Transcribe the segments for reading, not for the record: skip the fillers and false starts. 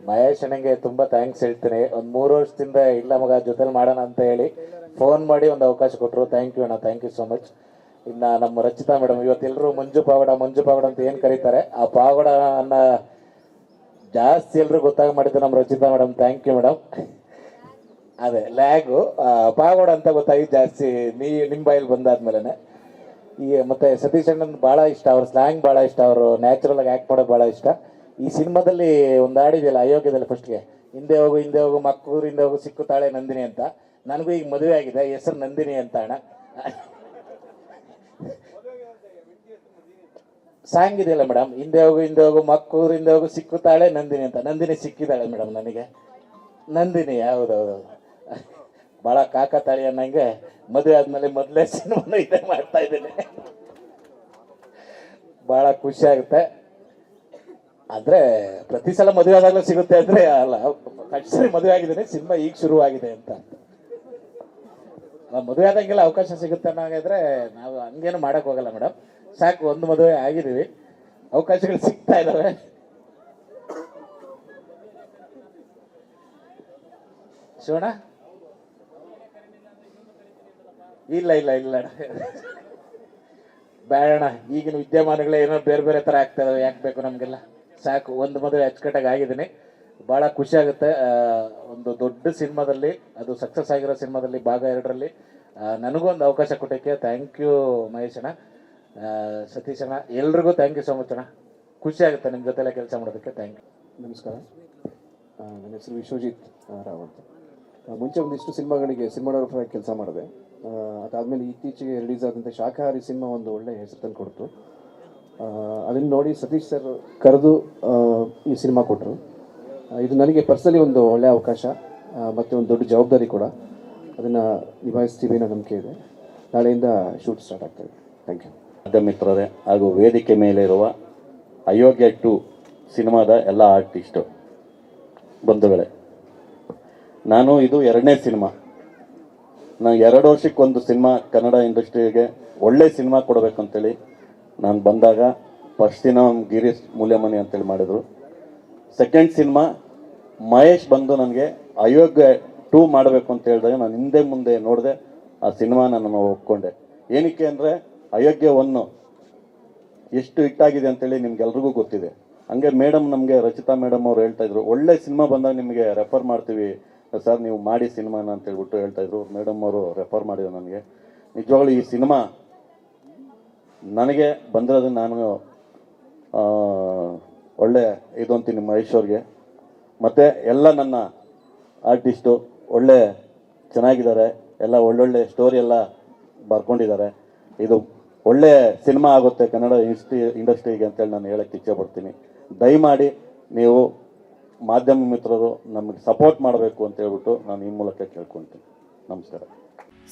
ಮಹೇಶ್ ಅಣ್ಣಂಗೆ ತುಂಬ ಥ್ಯಾಂಕ್ಸ್ ಹೇಳ್ತೀನಿ. ಒಂದು 3 ವರ್ಷದಿಂದ ಇಲ್ಲ ಮಗ ಜೊತೆಲಿ ಮಾಡೋಣ ಅಂತ ಹೇಳಿ ಫೋನ್ ಮಾಡಿ ಒಂದು ಅವಕಾಶ ಕೊಟ್ಟರು. ಥ್ಯಾಂಕ್ ಯು ಅಣ್ಣ, ಥ್ಯಾಂಕ್ ಯು ಸೋ ಮಚ್. ಇನ್ನು ನಮ್ಮ ರಚಿತಾ ಮೇಡಮ್, ಇವತ್ತೆಲ್ಲರೂ ಮಂಜು ಪಾವಡ ಅಂತ ಏನು ಕರೀತಾರೆ, ಆ ಪಾವಡ ಅನ್ನ ಜಾಸ್ತಿ ಎಲ್ಲರೂ ಗೊತ್ತಾಗ ಮಾಡಿದ್ದು ನಮ್ಮ Rachita madam. Thank you madam. ಅದೇ ಲ್ಯಾಗು ಪಾವಡ ಅಂತ ಗೊತ್ತಾಗಿ ಜಾಸ್ತಿ ನಿಮ್ಮ ಬಾಯಲ್ಲಿ ಬಂದಾದ್ಮೇಲೆ. ಈ ಮತ್ತು ಸತೀಶ್ ಅಣ್ಣನ ಭಾಳ ಇಷ್ಟ, ಅವ್ರ ಸ್ಲ್ಯಾಂಗ್ ಭಾಳ ಇಷ್ಟ, ಅವರು ನ್ಯಾಚುರಲ್ ಆಗಿ ಆ್ಯಕ್ಟ್ ಮಾಡೋದು ಭಾಳ ಇಷ್ಟ. ಈ ಸಿನಿಮಾದಲ್ಲಿ ಒಂದು ಹಾಡಿದೆಯಲ್ಲ ಅಯೋಗ್ಯದಲ್ಲಿ, ಫಸ್ಟ್ಗೆ ಹಿಂದೆ ಹೋಗು ಮಕ್ಕಳು ಹಿಂದೆ ಹೋಗು ಸಿಕ್ಕುತ್ತಾಳೆ ನಂದಿನಿ ಅಂತ. ನನಗೂ ಈಗ ಮದುವೆ ಆಗಿದೆ, ಹೆಸರು ನಂದಿನಿ ಅಂತ ಅಣ್ಣ. ಸಾಂಗ್ ಇದೆಯಲ್ಲ ಮೇಡಮ್, ಹಿಂದೆ ಹೋಗು ಮಕ್ಕಳು ಹಿಂದೆ ಹೋಗು ಸಿಕ್ಕುತ್ತಾಳೆ ನಂದಿನಿ ಅಂತ. ನಂದಿನಿ ಸಿಕ್ಕಿದ್ದಾಳೆ ಮೇಡಮ್ ನನಗೆ, ನಂದಿನಿ. ಹೌದೌದು, ಭಾಳ ಕಾಕತಾಳಿ ಅನ್ನಂಗೆ ಮದುವೆ ಆದಮೇಲೆ ಮೊದಲೇ ಸಿನಿಮಾನು ಇದೇ ಮಾಡ್ತಾ ಇದ್ದೀನಿ. ಭಾಳ ಖುಷಿ ಆಗುತ್ತೆ. ಆದರೆ ಪ್ರತಿ ಸಲ ಮದುವೆ ಆದಾಗಲೂ ಸಿಗುತ್ತೆ ಅಂದರೆ ಅಲ್ಲ, ಸರಿ ಮದುವೆ ಆಗಿದ್ದೀನಿ, ಸಿನಿಮಾ ಈಗ ಶುರುವಾಗಿದೆ ಅಂತ. ಮದುವೆ ಆದಂಗೆಲ್ಲ ಅವಕಾಶ ಸಿಗುತ್ತೆ ಅನ್ನೋಂಗಿದ್ರೆ ನಾವು ಹಂಗೇನು ಮಾಡೋಕ್ಕೆ ಹೋಗಲ್ಲ ಮೇಡಮ್. ಸಾಕು, ಒಂದು ಮದುವೆ ಆಗಿದ್ದೀವಿ, ಅವಕಾಶಗಳು ಸಿಗ್ತಾ ಇದ್ದಾವೆ. ಶಿವಣ್ಣ ಇಲ್ಲ ಬೇಡಣ್ಣ, ಈಗಿನ ವಿದ್ಯಮಾನಗಳೇ ಏನೋ ಬೇರೆ ಥರ ಆಗ್ತಾ ಇದಾವೆ, ಯಾಕೆ ಬೇಕು ನಮಗೆಲ್ಲ. ಸಾಕು, ಒಂದು ಮದುವೆ ಅಚ್ಚುಕಟ್ಟಾಗಿ ಆಗಿದ್ದೀನಿ. ಭಾಳ ಖುಷಿ ಆಗುತ್ತೆ. ಒಂದು ದೊಡ್ಡ ಸಿನಿಮಾದಲ್ಲಿ, ಅದು ಸಕ್ಸಸ್ ಆಗಿರೋ ಸಿನಿಮಾದಲ್ಲಿ ಭಾಗ 2ರಲ್ಲಿ ನನಗೂ ಒಂದು ಅವಕಾಶ ಕೊಟ್ಟಕ್ಕೆ ಥ್ಯಾಂಕ್ ಯು ಮಹೇಶ್ ಅಣ್ಣ, ಸತೀಶ್ ಅಣ್ಣ, ಎಲ್ರಿಗೂ ಥ್ಯಾಂಕ್ ಯು ಸೊ ಮಚ್ ಅಣ್ಣ. ಖುಷಿ ಆಗುತ್ತೆ ನಿಮ್ಮ ಜೊತೆಲ್ಲ ಕೆಲಸ ಮಾಡೋದಕ್ಕೆ. Thank you. ನಮಸ್ಕಾರ, ನನ್ನ ಹೆಸರು ವಿಶ್ವಜಿತ್ ರಾವ್ ಅಂತ. ಮುಂಚೆ ಒಂದಿಷ್ಟು ಸಿನಿಮಾಡೋಗ್ರಫರ್ ಆಗಿ ಕೆಲಸ ಮಾಡಿದೆ. ಅದಾದಮೇಲೆ ಇತ್ತೀಚೆಗೆ ರಿಲೀಸ್ ಆದಂಥ ಶಾಖಾಹಾರಿ ಸಿನಿಮಾ ಒಂದು ಒಳ್ಳೆ ಹೆಸರು ತಂದು ಕೊಡ್ತು. ಅದನ್ನು ನೋಡಿ ಸತೀಶ್ ಸರ್ ಕರೆದು ಈ ಸಿನಿಮಾ ಕೊಟ್ಟರು. ಇದು ನನಗೆ ಪರ್ಸನಲಿ ಒಂದು ಒಳ್ಳೆಯ ಅವಕಾಶ ಮತ್ತು ಒಂದು ದೊಡ್ಡ ಜವಾಬ್ದಾರಿ ಕೂಡ. ಅದನ್ನು ನಿಭಾಯಿಸ್ತೀವಿ ಅನ್ನೋ ನಂಬಿಕೆ ಇದೆ. ನಾಳೆಯಿಂದ ಶೂಟ್ ಸ್ಟಾರ್ಟ್ ಆಗ್ತಾಯಿದೆ. Thank you. ಮಾಧ್ಯಮ ಮಿತ್ರರೇ ಹಾಗೂ ವೇದಿಕೆ ಮೇಲೆ ಇರುವ ಅಯೋಗ್ಯ 2 ಸಿನಿಮಾದ ಎಲ್ಲ ಆರ್ಟಿಸ್ಟು ಬಂಧುಗಳೇ, ನಾನು ಇದು 2ನೇ ಸಿನಿಮಾ. ನಾನು 2 ವರ್ಷಕ್ಕೊಂದು ಸಿನಿಮಾ ಕನ್ನಡ ಇಂಡಸ್ಟ್ರಿಗೆ ಒಳ್ಳೆ ಸಿನಿಮಾ ಕೊಡಬೇಕಂತೇಳಿ ನಾನು ಬಂದಾಗ ಫಸ್ಟ್ ಸಿನಿಮಾ ಗಿರೀಶ್ ಮೂಲ್ಯಮನಿ ಅಂತೇಳಿ ಮಾಡಿದರು. ಸೆಕೆಂಡ್ ಸಿನಿಮಾ ಮಹೇಶ್ ಬಂದು ನನಗೆ ಅಯೋಗ್ಯ 2 ಮಾಡಬೇಕು ಅಂತ ಹೇಳಿದಾಗ ನಾನು ಹಿಂದೆ ಮುಂದೆ ನೋಡಿದೆ, ಆ ಸಿನಿಮಾನ ನಾನು ಒಪ್ಕೊಂಡೆ. ಏನಕ್ಕೆ ಅಂದರೆ ಅಯೋಗ್ಯ 1 ಎಷ್ಟು ಹಿಟ್ಟಾಗಿದೆ ಅಂತೇಳಿ ನಿಮ್ಗೆಲ್ರಿಗೂ ಗೊತ್ತಿದೆ. ಹಂಗೆ ಮೇಡಮ್, ನಮಗೆ ರಚಿತಾ ಮೇಡಮ್ ಅವ್ರು ಹೇಳ್ತಾಯಿದ್ರು, ಒಳ್ಳೆ ಸಿನಿಮಾ ಬಂದಾಗ ನಿಮಗೆ ರೆಫರ್ ಮಾಡ್ತೀವಿ ಸರ್, ನೀವು ಮಾಡಿ ಸಿನಿಮಾನ ಅಂತ ಹೇಳ್ಬಿಟ್ಟು ಹೇಳ್ತಾಯಿದ್ರು. ಮೇಡಮ್ ಅವರು ರೆಫರ್ ಮಾಡಿದ್ರು ನನಗೆ. ನಿಜವಾಗ್ಲೂ ಈ ಸಿನಿಮಾ ನನಗೆ ಬಂದಿರೋದು ನಾನು ಒಳ್ಳೆ ಇದು ಅಂತೀನಿ ಮಹೇಶ್ ಅವ್ರಿಗೆ. ಮತ್ತು ಎಲ್ಲ ನನ್ನ ಆರ್ಟಿಸ್ಟು ಒಳ್ಳೆ ಚೆನ್ನಾಗಿದ್ದಾರೆ, ಎಲ್ಲ ಒಳ್ಳೊಳ್ಳೆ ಸ್ಟೋರಿ ಎಲ್ಲ ಬರ್ಕೊಂಡಿದ್ದಾರೆ. ಇದು ಒಳ್ಳೆ ಸಿನಿಮಾ ಆಗುತ್ತೆ ಕನ್ನಡ ಇಂಡಸ್ಟ್ರಿಗೆ ಅಂತೇಳಿ ನಾನು ಹೇಳೋಕ್ಕೆ ಇಚ್ಛೆಪಡ್ತೀನಿ. ದಯಮಾಡಿ ನೀವು ಮಾಧ್ಯಮ ಮಿತ್ರರು ನಮಗೆ ಸಪೋರ್ಟ್ ಮಾಡಬೇಕು ಅಂತ ಹೇಳ್ಬಿಟ್ಟು ನಾನು ಈ ಮೂಲಕ ಕೇಳ್ಕೊಳ್ತೀನಿ. ನಮಸ್ಕಾರ.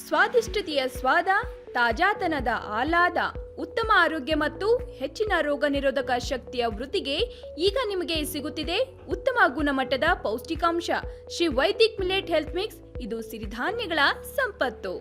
ಸ್ವಾದಿಷ್ಟತೆಯ ಸ್ವಾದ, ತಾಜಾತನದ ಆಹ್ಲಾದ, ಉತ್ತಮ ಆರೋಗ್ಯ ಮತ್ತು ಹೆಚ್ಚಿನ ರೋಗ ನಿರೋಧಕ ಶಕ್ತಿಯ ವೃದ್ಧಿಗೆ ಈಗ ನಿಮಗೆ ಸಿಗುತ್ತಿದೆ ಉತ್ತಮ ಗುಣಮಟ್ಟದ ಪೌಷ್ಟಿಕಾಂಶ Shri Vaidik millet health mix. ಇದು ಸಿರಿಧಾನ್ಯಗಳ ಸಂಪತ್ತು.